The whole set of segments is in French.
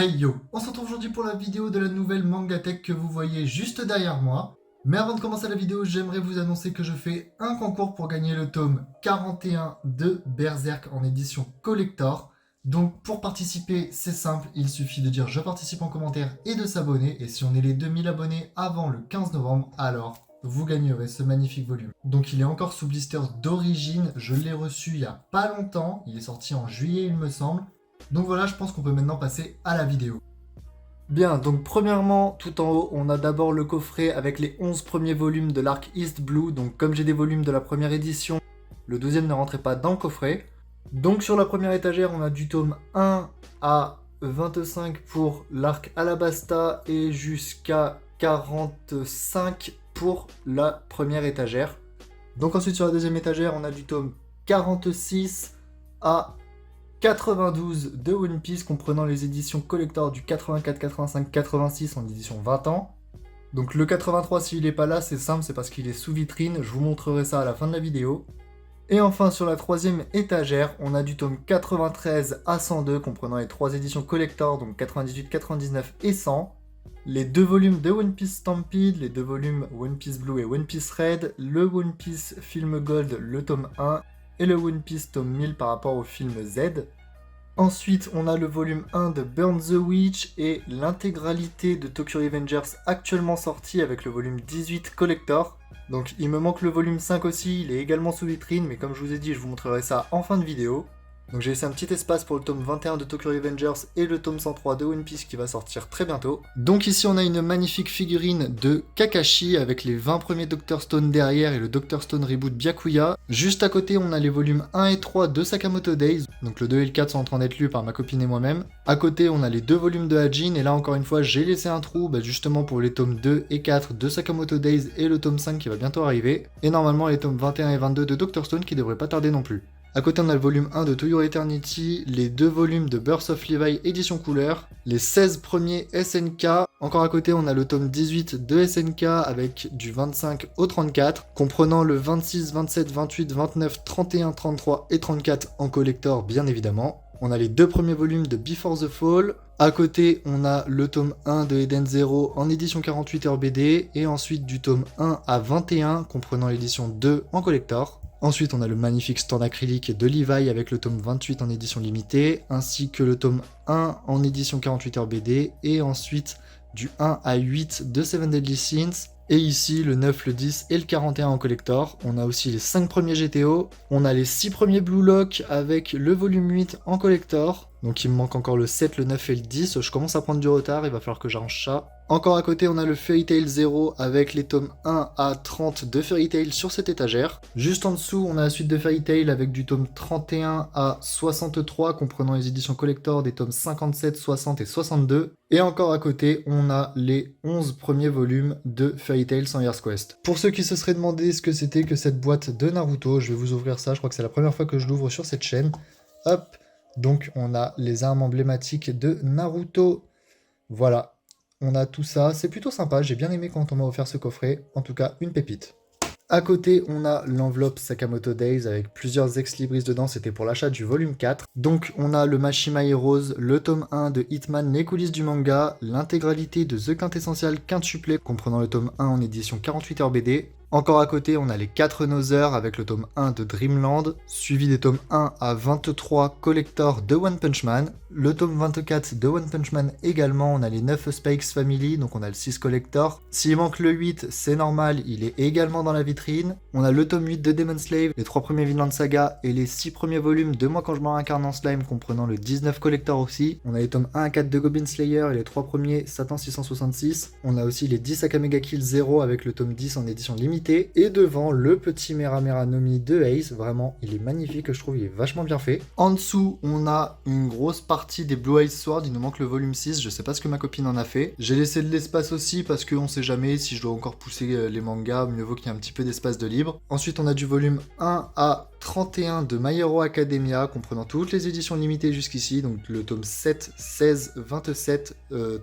Hey yo, on se retrouve aujourd'hui pour la vidéo de la nouvelle Mangatech que vous voyez juste derrière moi. Mais avant de commencer la vidéo, j'aimerais vous annoncer que je fais un concours pour gagner le tome 41 de Berserk en édition collector. Donc pour participer, c'est simple, il suffit de dire je participe en commentaire et de s'abonner. Et si on est les 2000 abonnés avant le 15 novembre, alors vous gagnerez ce magnifique volume. Donc il est encore sous blister d'origine, je l'ai reçu il y a pas longtemps, il est sorti en juillet il me semble. Donc voilà, je pense qu'on peut maintenant passer à la vidéo. Bien, donc premièrement, tout en haut, on a d'abord le coffret avec les 11 premiers volumes de l'arc East Blue. Donc comme j'ai des volumes de la première édition, le deuxième ne rentrait pas dans le coffret. Donc sur la première étagère, on a du tome 1 à 25 pour l'arc Alabasta et jusqu'à 45 pour la première étagère. Donc ensuite sur la deuxième étagère, on a du tome 46 à 92 de One Piece, comprenant les éditions collector du 84, 85, 86 en édition 20 ans. Donc le 83, s'il n'est pas là, c'est simple, c'est parce qu'il est sous vitrine, je vous montrerai ça à la fin de la vidéo. Et enfin, sur la troisième étagère, on a du tome 93 à 102, comprenant les trois éditions collector, donc 98, 99 et 100. Les deux volumes de One Piece Stampede, les deux volumes One Piece Blue et One Piece Red, le One Piece Film Gold, le tome 1, et le One Piece tome 1000 par rapport au film Z. Ensuite, on a le volume 1 de Burn the Witch et l'intégralité de Tokyo Revengers actuellement sorti avec le volume 18 collector. Donc il me manque le volume 5 aussi, il est également sous vitrine, mais comme je vous ai dit, je vous montrerai ça en fin de vidéo. Donc j'ai laissé un petit espace pour le tome 21 de Tokyo Revengers et le tome 103 de One Piece qui va sortir très bientôt. Donc ici on a une magnifique figurine de Kakashi avec les 20 premiers Dr Stone derrière et le Dr Stone Reboot Byakuya. Juste à côté on a les volumes 1 et 3 de Sakamoto Days, donc le 2 et le 4 sont en train d'être lus par ma copine et moi-même. À côté on a les deux volumes de Hajin et là encore une fois j'ai laissé un trou justement pour les tomes 2 et 4 de Sakamoto Days et le tome 5 qui va bientôt arriver. Et normalement les tomes 21 et 22 de Dr Stone qui devraient pas tarder non plus. À côté, on a le volume 1 de To Your Eternity, les deux volumes de Birth of Levi édition couleur, les 16 premiers SNK. Encore à côté, on a le tome 18 de SNK avec du 25 au 34, comprenant le 26, 27, 28, 29, 31, 33 et 34 en collector, bien évidemment. On a les deux premiers volumes de Before the Fall. À côté, on a le tome 1 de Eden Zero en édition 48 RBD, et ensuite du tome 1 à 21, comprenant l'édition 2 en collector. Ensuite, on a le magnifique stand acrylique de Levi avec le tome 28 en édition limitée, ainsi que le tome 1 en édition 48 RBD, et ensuite du 1 à 8 de Seven Deadly Sins. Et ici, le 9, le 10 et le 41 en collector. On a aussi les 5 premiers GTO. On a les 6 premiers Blue Lock avec le volume 8 en collector. Donc il me manque encore le 7, le 9 et le 10. Je commence à prendre du retard, il va falloir que j'arrange ça. Encore à côté, on a le Fairy Tail 0 avec les tomes 1 à 30 de Fairy Tail sur cette étagère. Juste en dessous, on a la suite de Fairy Tail avec du tome 31 à 63, comprenant les éditions collector des tomes 57, 60 et 62. Et encore à côté, on a les 11 premiers volumes de Fairy Tail 100 Years Quest. Pour ceux qui se seraient demandé ce que c'était que cette boîte de Naruto, je vais vous ouvrir ça, je crois que c'est la première fois que je l'ouvre sur cette chaîne. Hop, donc on a les armes emblématiques de Naruto. Voilà. On a tout ça, c'est plutôt sympa, j'ai bien aimé quand on m'a offert ce coffret, en tout cas une pépite. À côté, on a l'enveloppe Sakamoto Days avec plusieurs ex-libris dedans, c'était pour l'achat du volume 4. Donc on a le Mashima Heroes, le tome 1 de Hitman, les coulisses du manga, l'intégralité de The Quintessential quintuplet, comprenant le tome 1 en édition 48 RBD. Encore à côté, on a les 4 Nothers avec le tome 1 de Dreamland, suivi des tomes 1 à 23 collector de One Punch Man. Le tome 24 de One Punch Man également, on a les 9 Spikes Family, donc on a le 6 collector. S'il manque le 8, c'est normal, il est également dans la vitrine. On a le tome 8 de Demon Slave, les 3 premiers Vinland Saga et les 6 premiers volumes de Moi quand je me réincarne en slime, comprenant le 19 collector aussi. On a les tomes 1 à 4 de Goblin Slayer et les 3 premiers Satan 666. On a aussi les 10 Akamega Kill 0 avec le tome 10 en édition limitée. Et devant, le petit Mera Mera Nomi de Ace, vraiment, il est magnifique, je trouve, il est vachement bien fait. En dessous, on a une grosse partie des Blue Eyes Sword, il nous manque le volume 6, je sais pas ce que ma copine en a fait. J'ai laissé de l'espace aussi, parce qu'on sait jamais si je dois encore pousser les mangas, mieux vaut qu'il y ait un petit peu d'espace de libre. Ensuite, on a du volume 1 à 31 de My Hero Academia, comprenant toutes les éditions limitées jusqu'ici, donc le tome 7, 16, 27,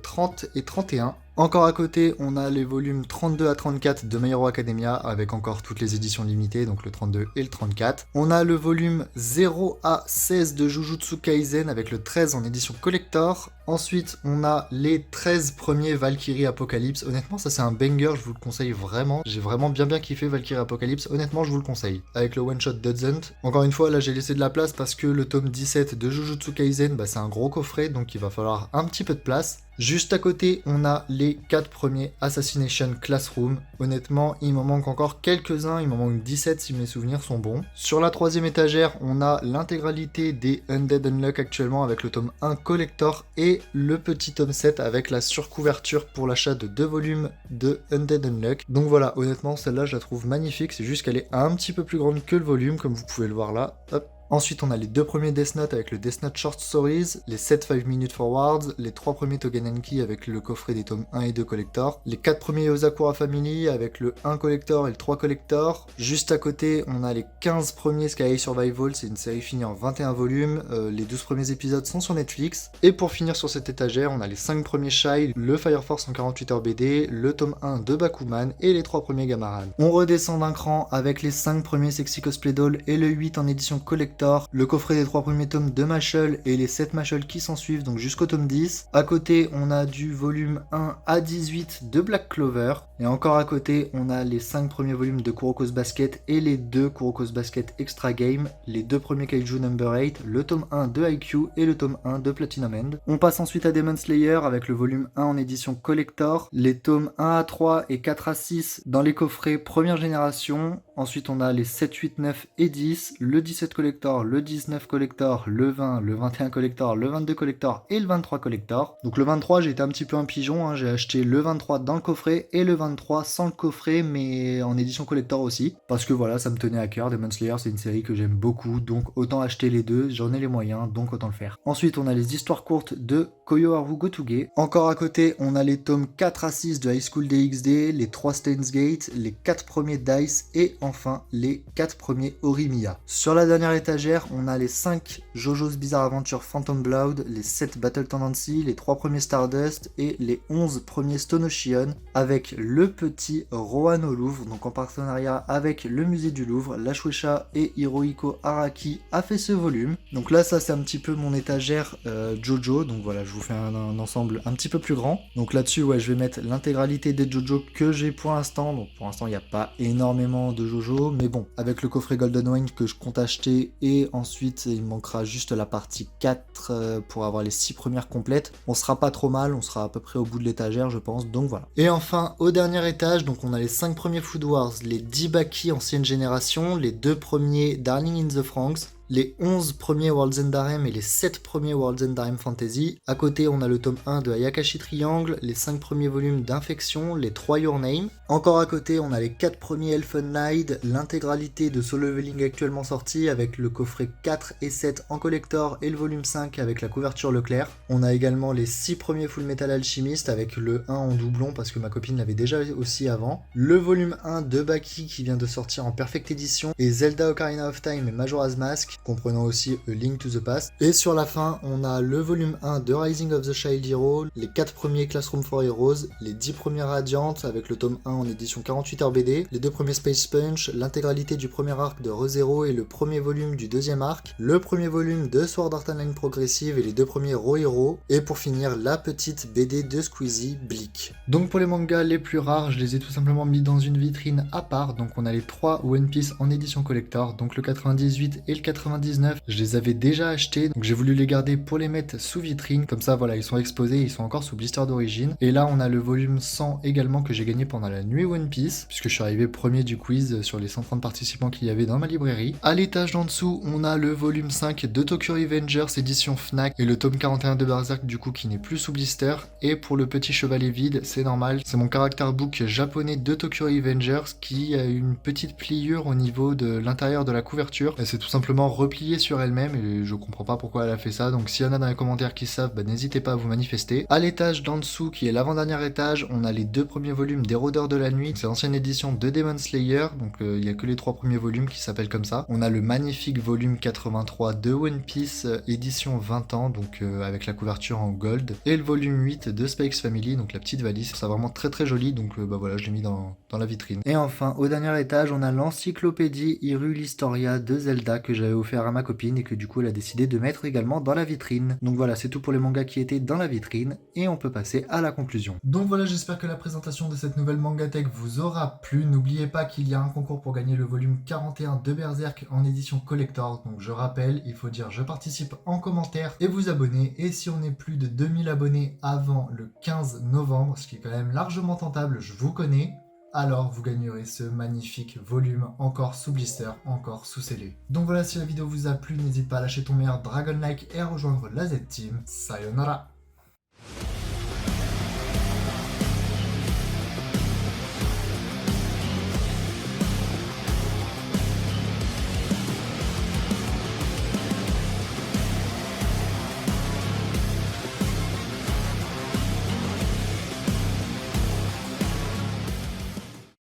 30 et 31. Encore à côté, on a les volumes 32 à 34 de My Hero Academia avec encore toutes les éditions limitées, donc le 32 et le 34. On a le volume 0 à 16 de Jujutsu Kaisen avec le 13 en édition collector. Ensuite, on a les 13 premiers Valkyrie Apocalypse. Honnêtement, ça c'est un banger, je vous le conseille vraiment. J'ai vraiment bien kiffé Valkyrie Apocalypse. Honnêtement, je vous le conseille. Avec le one-shot Dodzent. Encore une fois, là j'ai laissé de la place parce que le tome 17 de Jujutsu Kaisen, c'est un gros coffret, donc il va falloir un petit peu de place. Juste à côté, on a les 4 premiers Assassination Classroom. Honnêtement, il m'en manque encore quelques-uns, il m'en manque 17 si mes souvenirs sont bons. Sur la troisième étagère, on a l'intégralité des Undead Unluck actuellement avec le tome 1 collector et le petit tome 7 avec la surcouverture pour l'achat de 2 volumes de Undead Unluck. Donc voilà, honnêtement, celle-là, je la trouve magnifique, c'est juste qu'elle est un petit peu plus grande que le volume, comme vous pouvez le voir là. Hop. Ensuite, on a les 2 premiers Death Note avec le Death Note Short Stories, les 7 5 Minute Forwards, les 3 premiers Togenanki avec le coffret des tomes 1 et 2 collector, les 4 premiers Yozakura Family avec le 1 collector et le 3 collector. Juste à côté, on a les 15 premiers Sky Survival, c'est une série finie en 21 volumes, les 12 premiers épisodes sont sur Netflix. Et pour finir sur cette étagère, on a les 5 premiers Shai, le Fire Force en 48 heures BD, le tome 1 de Bakuman et les 3 premiers Gamaran. On redescend d'un cran avec les 5 premiers Sexy Cosplay Doll et le 8 en édition collector, le coffret des 3 premiers tomes de Mashle et les 7 Mashle qui s'en suivent, donc jusqu'au tome 10. À côté, on a du volume 1 à 18 de Black Clover. Et encore à côté, on a les 5 premiers volumes de Kuroko's Basket et les 2 Kuroko's Basket Extra Game, les 2 premiers Kaiju Number 8, le tome 1 de Haikyuu et le tome 1 de Platinum End. On passe ensuite à Demon Slayer avec le volume 1 en édition collector, les tomes 1 à 3 et 4 à 6 dans les coffrets première génération. Ensuite, on a les 7, 8, 9 et 10, le 17 collector, le 19 collector, le 20, le 21 collector, le 22 collector et le 23 collector. Donc le 23, j'ai été un petit peu un pigeon, j'ai acheté le 23 dans le coffret et le 23 sans le coffret, mais en édition collector aussi. Parce que voilà, ça me tenait à cœur. Demon Slayer, c'est une série que j'aime beaucoup, donc autant acheter les deux, j'en ai les moyens, donc autant le faire. Ensuite, on a les histoires courtes de Koyo Haru Gotuge. Encore à côté, on a les tomes 4 à 6 de High School DxD, les 3 Steins Gate, les 4 premiers Dice et enfin les 4 premiers Horimiya. Sur la dernière étagère, on a les 5 JoJo's Bizarre Adventure Phantom Blood, les 7 Battle Tendency, les 3 premiers Stardust et les 11 premiers Stone Ocean avec le petit Rohan au Louvre, donc en partenariat avec le musée du Louvre. La Shueisha et Hirohiko Araki a fait ce volume. Donc là, ça c'est un petit peu mon étagère JoJo, donc voilà, je vous fais un ensemble un petit peu plus grand. Donc là-dessus, ouais, je vais mettre l'intégralité des JoJo que j'ai pour l'instant. Donc pour l'instant, il n'y a pas énormément de JoJo, mais bon, avec le coffret Golden Wine que je compte acheter et ensuite il me manquera juste la partie 4 pour avoir les 6 premières complètes. On sera pas trop mal, on sera à peu près au bout de l'étagère je pense, donc voilà. Et enfin au dernier étage, donc on a les 5 premiers Food Wars, les 10 Baki ancienne génération, les 2 premiers Darling in the Franxx, les 11 premiers World's End Harem et les 7 premiers World's End Harem Fantasy. À côté, on a le tome 1 de Ayakashi Triangle, les 5 premiers volumes d'Infection, les 3 Your Name. Encore à côté, on a les 4 premiers Elfen Lied, l'intégralité de Solo Leveling actuellement sorti avec le coffret 4 et 7 en collector et le volume 5 avec la couverture Leclerc. On a également les 6 premiers Full Metal Alchemist avec le 1 en doublon parce que ma copine l'avait déjà aussi avant. Le volume 1 de Baki qui vient de sortir en Perfect Edition et Zelda Ocarina of Time et Majora's Mask, comprenant aussi A Link to the Past. Et sur la fin, on a le volume 1 de Rising of the Child Hero, les 4 premiers Classroom for Heroes, les 10 premiers Radiant avec le tome 1 en édition 48 heures BD, les 2 premiers Space Punch, l'intégralité du premier arc de ReZero et le premier volume du deuxième arc, le premier volume de Sword Art Online Progressive et les 2 premiers Rohiro, et pour finir la petite BD de Squeezie, Bleak. Donc pour les mangas les plus rares, je les ai tout simplement mis dans une vitrine à part. Donc on a les 3 One Piece en édition collector, donc le 98 et le 99, je les avais déjà achetés, donc j'ai voulu les garder pour les mettre sous vitrine, comme ça voilà, ils sont exposés, ils sont encore sous blister d'origine. Et là on a le volume 100 également que j'ai gagné pendant la nuit One Piece, puisque je suis arrivé premier du quiz sur les 130 participants qu'il y avait dans ma librairie. À l'étage d'en dessous, on a le volume 5 de Tokyo Revengers édition Fnac et le tome 41 de Berserk du coup qui n'est plus sous blister. Et pour le petit chevalet vide, c'est normal, c'est mon character book japonais de Tokyo Revengers qui a une petite pliure au niveau de l'intérieur de la couverture. Et c'est tout simplement repliée sur elle-même et je comprends pas pourquoi elle a fait ça. Donc s'il y en a dans les commentaires qui savent, bah, n'hésitez pas à vous manifester. À l'étage d'en dessous, qui est l'avant-dernier étage, on a les 2 premiers volumes des Rôdeurs de la Nuit. C'est l'ancienne édition de Demon Slayer, donc il y a que les 3 premiers volumes qui s'appellent comme ça. On a le magnifique volume 83 de One Piece, édition 20 ans, donc avec la couverture en gold. Et le volume 8 de Spikes Family, donc la petite valise. C'est vraiment très très joli, donc bah voilà, je l'ai mis dans la vitrine. Et enfin, au dernier étage, on a l'encyclopédie Hyrule Historia de Zelda que j'avais offert à ma copine et que du coup elle a décidé de mettre également dans la vitrine. Donc voilà, c'est tout pour les mangas qui étaient dans la vitrine et on peut passer à la conclusion. Donc voilà, j'espère que la présentation de cette nouvelle Mangatech vous aura plu. N'oubliez pas qu'il y a un concours pour gagner le volume 41 de Berserk en édition collector. Donc je rappelle, il faut dire je participe en commentaire et vous abonner. Et si on est plus de 2000 abonnés avant le 15 novembre, ce qui est quand même largement tentable, je vous connais, alors vous gagnerez ce magnifique volume encore sous blister, encore sous scellé. Donc voilà, si la vidéo vous a plu, n'hésitez pas à lâcher ton meilleur dragon like et à rejoindre la Z-Team. Sayonara!